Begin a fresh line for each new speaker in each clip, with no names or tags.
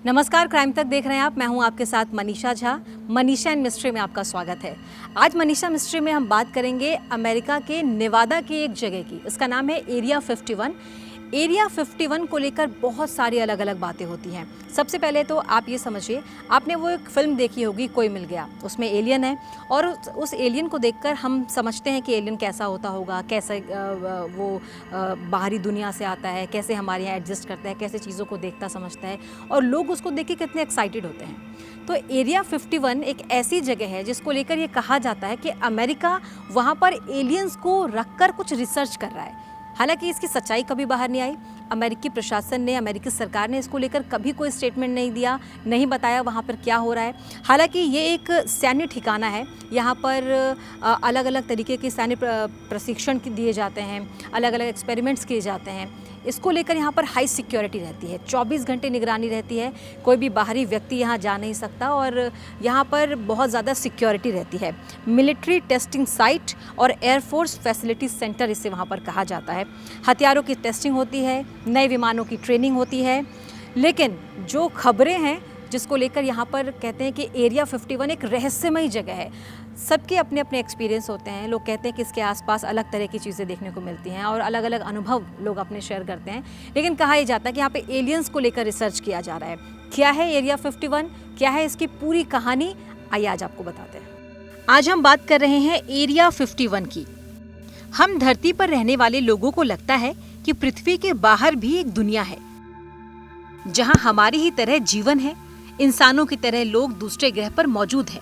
नमस्कार, क्राइम तक देख रहे हैं आप। मैं हूं आपके साथ मनीषा झा। मनीषा एंड मिस्ट्री में आपका स्वागत है। आज मनीषा मिस्ट्री में हम बात करेंगे अमेरिका के नेवादा की एक जगह की। इसका नाम है एरिया 51। एरिया 51 को लेकर बहुत सारी अलग अलग बातें होती हैं। सबसे पहले तो आप ये समझिए, आपने वो एक फिल्म देखी होगी कोई मिल गया, उसमें एलियन है और उस एलियन को देखकर हम समझते हैं कि एलियन कैसा होता होगा, कैसे वो बाहरी दुनिया से आता है, कैसे हमारे यहाँ एडजस्ट करता है, कैसे चीज़ों को देखता समझता है और लोग उसको देख के कितने एक्साइटेड होते हैं। तो एरिया 51 एक ऐसी जगह है जिसको लेकर ये कहा जाता है कि अमेरिका वहाँ पर एलियंस को रखकर कुछ रिसर्च कर रहा है। हालांकि इसकी सच्चाई कभी बाहर नहीं आई। अमेरिकी प्रशासन ने, अमेरिकी सरकार ने इसको लेकर कभी कोई स्टेटमेंट नहीं दिया, नहीं बताया वहाँ पर क्या हो रहा है। हालांकि ये एक सैन्य ठिकाना है, यहाँ पर अलग अलग तरीके के सैन्य प्रशिक्षण दिए जाते हैं, अलग अलग एक्सपेरिमेंट्स किए जाते हैं। इसको लेकर यहाँ पर हाई सिक्योरिटी रहती है, 24 घंटे निगरानी रहती है, कोई भी बाहरी व्यक्ति यहाँ जा नहीं सकता और यहाँ पर बहुत ज़्यादा सिक्योरिटी रहती है। मिलिट्री टेस्टिंग साइट और एयरफोर्स फैसिलिटी सेंटर इसे वहाँ पर कहा जाता है। हथियारों की टेस्टिंग होती है, नए विमानों की ट्रेनिंग होती है। लेकिन जो खबरें हैं जिसको लेकर यहाँ पर कहते हैं कि एरिया 51 एक रहस्यमयी जगह है। सबके अपने अपने एक्सपीरियंस होते हैं। लोग कहते हैं कि इसके आसपास अलग तरह की चीज़ें देखने को मिलती हैं और अलग अलग अनुभव लोग अपने शेयर करते हैं। लेकिन कहा यह जाता है कि यहाँ पे एलियंस को लेकर रिसर्च किया जा रहा है। क्या है एरिया 51, क्या है इसकी पूरी कहानी, आइए आज आपको बताते हैं। आज हम बात कर रहे हैं एरिया 51 की। हम धरती पर रहने वाले लोगों को लगता है कि पृथ्वी के बाहर भी एक दुनिया है जहाँ हमारी ही तरह जीवन है, इंसानों की तरह लोग दूसरे ग्रह पर मौजूद हैं।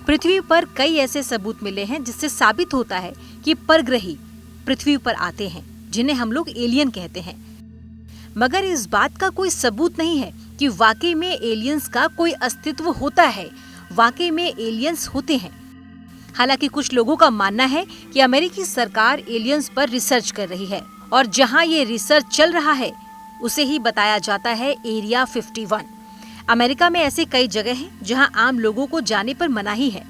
पृथ्वी पर कई ऐसे सबूत मिले हैं जिससे साबित होता है कि परग्रही पृथ्वी पर आते हैं, जिन्हें हम लोग एलियन कहते हैं। मगर इस बात का कोई सबूत नहीं है कि वाकई में एलियंस का कोई अस्तित्व होता है, वाकई में एलियंस होते हैं। हालांकि कुछ लोगों का मानना है कि अमेरिकी सरकार एलियंस पर रिसर्च कर रही है और जहां ये रिसर्च चल रहा है उसे ही बताया जाता है एरिया 51। अमेरिका में ऐसे कई जगह हैं जहां आम लोगों को जाने पर मनाही है।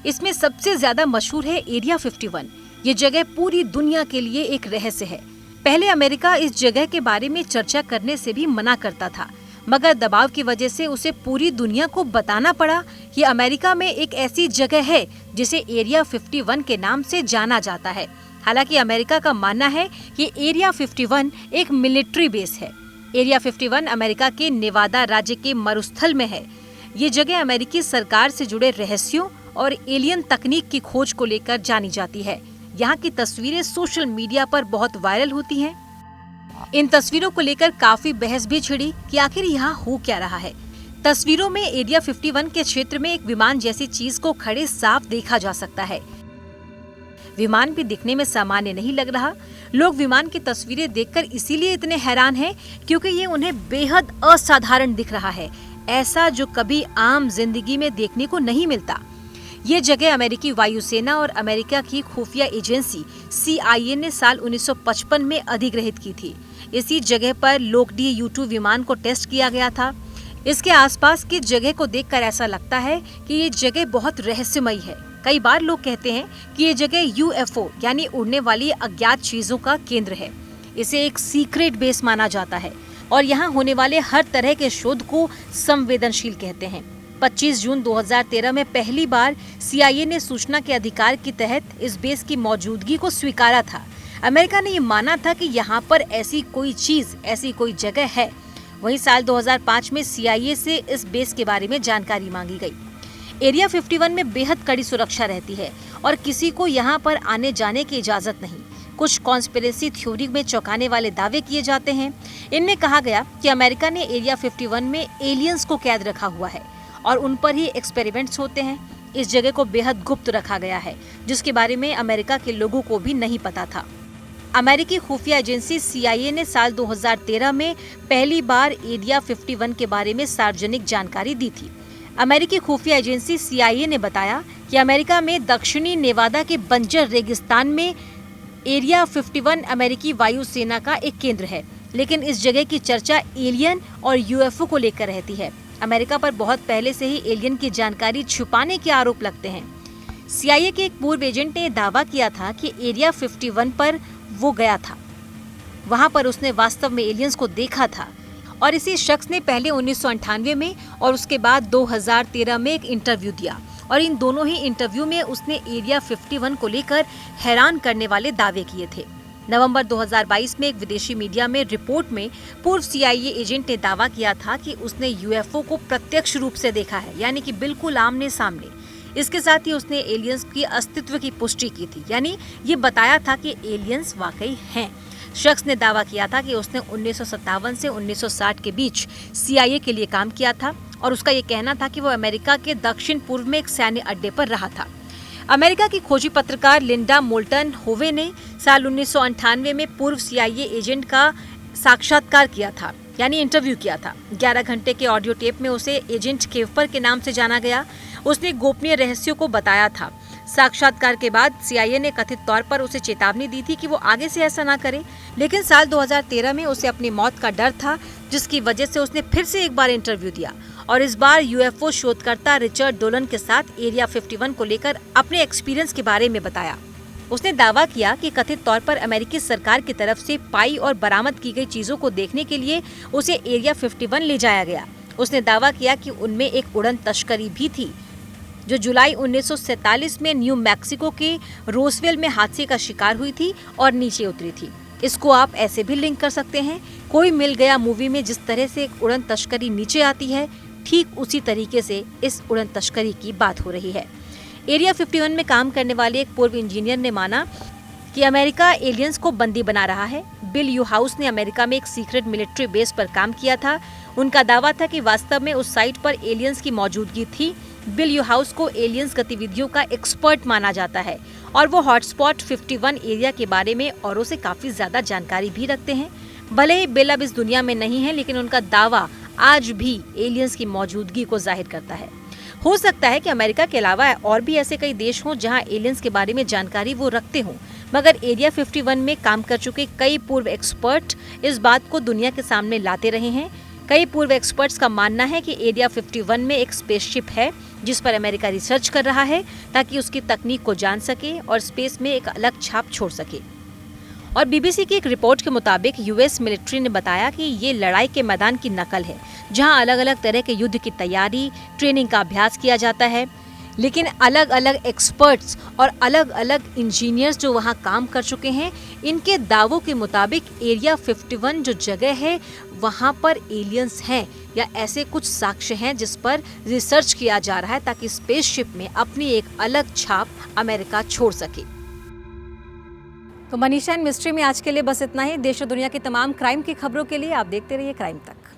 इसमें सबसे ज्यादा मशहूर है एरिया 51। ये जगह पूरी दुनिया के लिए एक रहस्य है। पहले अमेरिका इस जगह के बारे में चर्चा करने से भी मना करता था, मगर दबाव की वजह से उसे पूरी दुनिया को बताना पड़ा कि अमेरिका में एक ऐसी जगह है जिसे एरिया 51 के नाम से जाना जाता है। हालांकि अमेरिका का मानना है कि एरिया 51 एक मिलिट्री बेस है। एरिया 51 अमेरिका के नेवादा राज्य के मरुस्थल में है। ये जगह अमेरिकी सरकार से जुड़े रहस्यों और एलियन तकनीक की खोज को लेकर जानी जाती है। यहाँ की तस्वीरें सोशल मीडिया पर बहुत वायरल होती हैं। इन तस्वीरों को लेकर काफी बहस भी छिड़ी कि आखिर यहाँ हो क्या रहा है। तस्वीरों में एरिया 51 के क्षेत्र में एक विमान जैसी चीज को खड़े साफ देखा जा सकता है। विमान भी दिखने में सामान्य नहीं लग रहा। लोग विमान की तस्वीरें देखकर इसीलिए इतने हैरान हैं क्योंकि ये उन्हें बेहद असाधारण दिख रहा है, ऐसा जो कभी आम जिंदगी में देखने को नहीं मिलता। ये जगह अमेरिकी वायुसेना और अमेरिका की खुफिया एजेंसी CIA ने साल 1955 में अधिग्रहित की थी। इसी जगह पर लोकडी U-2 विमान को टेस्ट किया गया था। इसके आसपास की जगह को देखकर ऐसा लगता है कि ये जगह बहुत रहस्यमयी है। कई बार लोग कहते हैं कि ये जगह UFO यानी उड़ने वाली अज्ञात चीजों का केंद्र है। इसे एक सीक्रेट बेस माना जाता है और यहाँ होने वाले हर तरह के शोध को संवेदनशील कहते हैं। 25 जून 2013 में पहली बार CIA ने सूचना के अधिकार के तहत इस बेस की मौजूदगी को स्वीकारा था। अमेरिका ने ये माना था कि यहाँ पर ऐसी कोई चीज, ऐसी कोई जगह है। वहीं साल 2005 में CIA से इस बेस के बारे में जानकारी मांगी गई। एरिया 51 में बेहद कड़ी सुरक्षा रहती है और किसी को यहाँ पर आने जाने की इजाजत नहीं। कुछ कॉन्स्पिरेसी थ्योरी में चौंकाने वाले दावे किए जाते हैं। इनमें कहा गया कि अमेरिका ने एरिया 51 में एलियंस को कैद रखा हुआ है और उन पर ही एक्सपेरिमेंट्स होते हैं। इस जगह को बेहद गुप्त रखा गया है, जिसके बारे में अमेरिका के लोगों को भी नहीं पता था। अमेरिकी खुफिया एजेंसी CIA ने साल 2013 में पहली बार एरिया 51 के बारे में सार्वजनिक जानकारी दी थी। अमेरिकी खुफिया एजेंसी CIA ने बताया कि अमेरिका में दक्षिणी नेवादा के बंजर रेगिस्तान में एरिया 51 अमेरिकी वायुसेना का एक केंद्र है। लेकिन इस जगह की चर्चा एलियन और UFO को लेकर रहती है। अमेरिका पर बहुत पहले से ही एलियन की जानकारी छुपाने के आरोप लगते हैं। CIA के एक पूर्व एजेंट ने दावा किया था कि एरिया 51 पर वो गया था। वहां पर उसने वास्तव में एलियंस को देखा था और इसी शख्स ने पहले 1998 में और उसके बाद 2013 में एक इंटरव्यू दिया और इन दोनों ही इंटरव्यू में उसने एरिया 51 को लेकर हैरान करने वाले दावे किए थे। नवंबर 2022 में एक विदेशी मीडिया में रिपोर्ट में पूर्व CIA एजेंट ने दावा किया था कि उसने UFO को प्रत्यक्ष रूप से देखा है, यानी कि बिल्कुल आमने सामने। इसके साथ ही उसने एलियंस की अस्तित्व की पुष्टि की थी, यानी ये बताया था कि एलियंस वाकई हैं। शख्स ने दावा किया था कि उसने 1957 से 1960 के बीच CIA के लिए काम किया था और उसका ये कहना था कि वो अमेरिका के दक्षिण पूर्व में एक सैन्य अड्डे पर रहा था। अमेरिका की खोजी पत्रकार लिंडा मोल्टन होवे ने साल 1998 में पूर्व CIA एजेंट का साक्षात्कार किया था, यानी इंटरव्यू किया था। 11 घंटे के ऑडियो टेप में उसे एजेंट केफर के नाम से जाना गया। उसने गोपनीय रहस्यों को बताया था। साक्षात्कार के बाद CIA ने कथित तौर पर उसे चेतावनी दी थी कि वो आगे से ऐसा ना करे, लेकिन साल 2013 में उसे अपनी मौत का डर था, जिसकी वजह से उसने फिर से एक बार इंटरव्यू दिया और इस बार UFO शोधकर्ता रिचर्ड डोलन के साथ एरिया 51 को लेकर अपने एक्सपीरियंस के बारे में बताया। उसने दावा किया कि कथित तौर पर अमेरिकी सरकार की तरफ से पाई और बरामद की गई चीजों को देखने के लिए उसे एरिया 51 ले जाया गया। उसने दावा किया कि उनमें एक उड़न तस्करी भी थी, जो जुलाई 1947 में न्यू मैक्सिको के रोसवेल में हादसे का शिकार हुई थी और नीचे उतरी थी। इसको आप ऐसे भी लिंक कर सकते हैं, कोई मिल गया मूवी में जिस तरह से एक उड़न तस्करी नीचे आती है, ठीक उसी तरीके से इस उड़न तस्करी की बात हो रही है। एरिया 51 में काम करने वाले एक पूर्व इंजीनियर ने माना कि अमेरिका एलियंस को बंदी बना रहा है। बिल यूहाउस ने अमेरिका में एक सीक्रेट मिलिट्री बेस पर काम किया था। उनका दावा था कि वास्तव में उस साइट पर एलियंस की मौजूदगी थी। बिल यूहाउस को एलियंस गतिविधियों का एक्सपर्ट माना जाता है और वो हॉटस्पॉट 51 एरिया के बारे में औरों से काफी ज्यादा जानकारी भी रखते हैं। भले ही बिल अब इस दुनिया में नहीं है, लेकिन उनका दावा आज भी एलियंस की मौजूदगी को जाहिर करता है। हो सकता है कि अमेरिका के अलावा और भी ऐसे कई देश हों जहां एलियंस के बारे में जानकारी वो रखते हों, मगर एरिया 51 में काम कर चुके कई पूर्व एक्सपर्ट इस बात को दुनिया के सामने लाते रहे हैं। कई पूर्व एक्सपर्ट्स का मानना है कि एरिया 51 में एक स्पेसशिप है जिस पर अमेरिका रिसर्च कर रहा है ताकि उसकी तकनीक को जान सके और स्पेस में एक अलग छाप छोड़ सके। और BBC की एक रिपोर्ट के मुताबिक US मिलिट्री ने बताया कि ये लड़ाई के मैदान की नकल है, जहां अलग अलग तरह के युद्ध की तैयारी, ट्रेनिंग का अभ्यास किया जाता है। लेकिन अलग अलग एक्सपर्ट्स और अलग अलग इंजीनियर्स जो वहां काम कर चुके हैं, इनके दावों के मुताबिक एरिया 51 जो जगह है वहां पर एलियंस हैं या ऐसे कुछ साक्ष्य हैं जिस पर रिसर्च किया जा रहा है ताकि स्पेसशिप में अपनी एक अलग छाप अमेरिका छोड़ सके। तो मनीषा एंड मिस्ट्री में आज के लिए बस इतना ही। देश और दुनिया की तमाम क्राइम की खबरों के लिए आप देखते रहिए क्राइम तक।